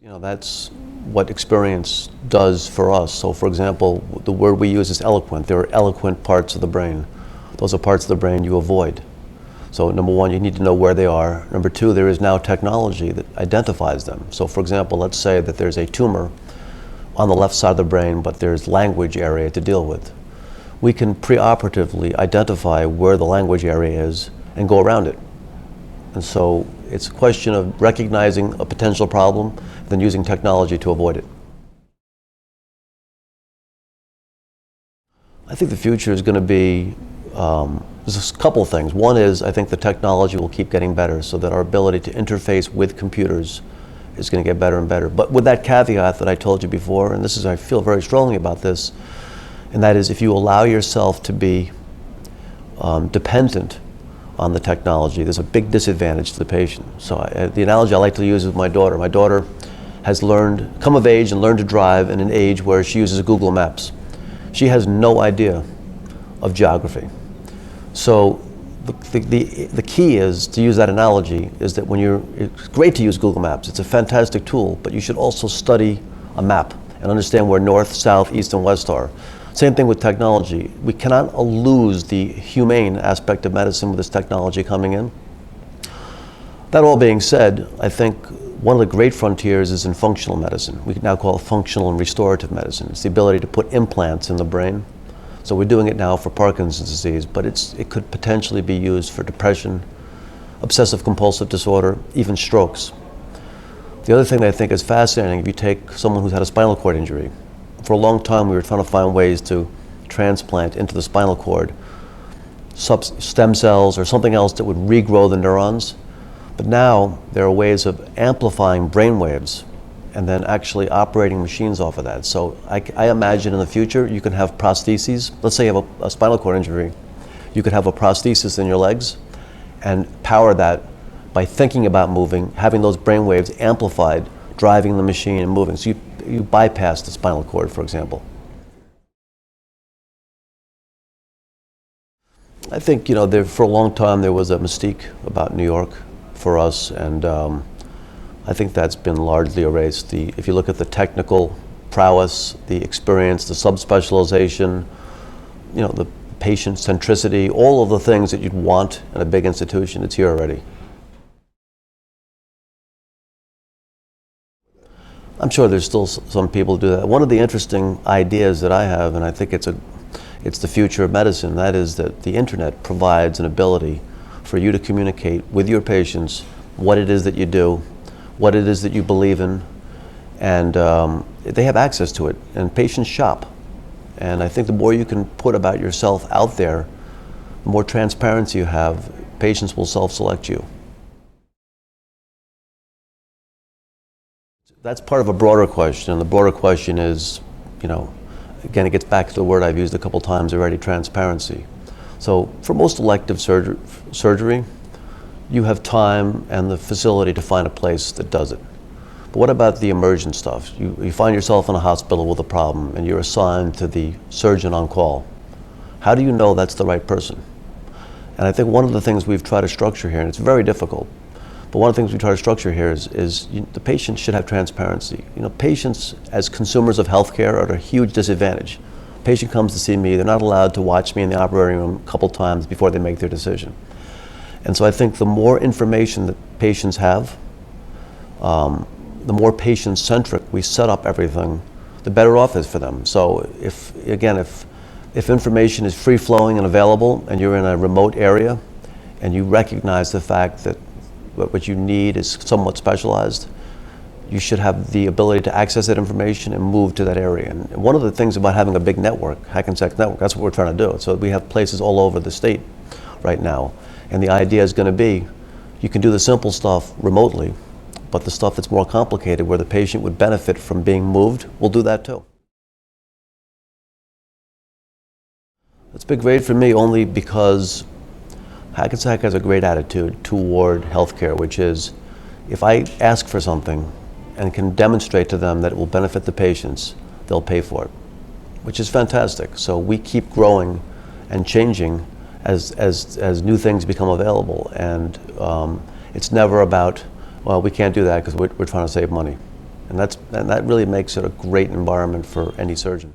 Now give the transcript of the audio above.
That's what experience does for us. So for example, the word we use is eloquent. There are eloquent parts of the brain. Those are parts of the brain you avoid. So number one, you need to know where they are. Number two, there is now technology that identifies them. So for example, let's say that there's a tumor on the left side of the brain, but there's language area to deal with. We can preoperatively identify where the language area is and go around it. And so it's a question of recognizing a potential problem, then using technology to avoid it. I think the future is going to be, there's a couple of things. One is, I think the technology will keep getting better so that our ability to interface with computers is going to get better and better. But with that caveat that I told you before, and this is, I feel very strongly about this, and that is if you allow yourself to be dependent on the technology, there's a big disadvantage to the patient. So the analogy I like to use is my daughter. My daughter has come of age and learned to drive in an age where she uses Google Maps. She has no idea of geography. So the key is, to use that analogy, is that it's great to use Google Maps. It's a fantastic tool, but you should also study a map and understand where north, south, east, and west are. Same thing with technology. We cannot lose the humane aspect of medicine with this technology coming in. That all being said, I think one of the great frontiers is in functional medicine. We can now call it functional and restorative medicine. It's the ability to put implants in the brain. So we're doing it now for Parkinson's disease, but it could potentially be used for depression, obsessive compulsive disorder, even strokes. The other thing that I think is fascinating, if you take someone who's had a spinal cord injury, for a long time we were trying to find ways to transplant into the spinal cord stem cells or something else that would regrow the neurons. But now there are ways of amplifying brain waves and then actually operating machines off of that. So I imagine in the future you can have prostheses. Let's say you have a spinal cord injury. You could have a prosthesis in your legs and power that by thinking about moving, having those brain waves amplified, driving the machine and moving. So you bypass the spinal cord, for example. I think, for a long time there was a mystique about New York for us, and I think that's been largely erased. If you look at the technical prowess, the experience, the subspecialization, the patient centricity, all of the things that you'd want in a big institution, it's here already. I'm sure there's still some people who do that. One of the interesting ideas that I have, and I think it's the future of medicine, that is that the internet provides an ability for you to communicate with your patients what it is that you do, what it is that you believe in, and they have access to it, and patients shop. And I think the more you can put about yourself out there, the more transparency you have, patients will self-select you. That's part of a broader question, and the broader question is, again, it gets back to the word I've used a couple times already, transparency. So for most elective surgery, you have time and the facility to find a place that does it. But what about the emergent stuff? You find yourself in a hospital with a problem and you're assigned to the surgeon on call. How do you know that's the right person? And I think one of the things we've tried to structure here, and it's very difficult, but one of the things we try to structure here is the patient should have transparency. Patients as consumers of healthcare are at a huge disadvantage. Patient comes to see me, they're not allowed to watch me in the operating room a couple times before they make their decision. And so I think the more information that patients have, the more patient-centric we set up everything, the better off it is for them. So if information is free-flowing and available and you're in a remote area and you recognize the fact that what you need is somewhat specialized, you should have the ability to access that information and move to that area. And one of the things about having a big network, Hackensack network, that's what we're trying to do. So we have places all over the state right now. And the idea is going to be, you can do the simple stuff remotely, but the stuff that's more complicated, where the patient would benefit from being moved, we'll do that too. It's been great for me only because Hackensack has a great attitude toward healthcare, which is, if I ask for something and can demonstrate to them that it will benefit the patients, they'll pay for it, which is fantastic. So we keep growing and changing as new things become available, and it's never about, well, we can't do that because we're trying to save money. And that really makes it a great environment for any surgeon.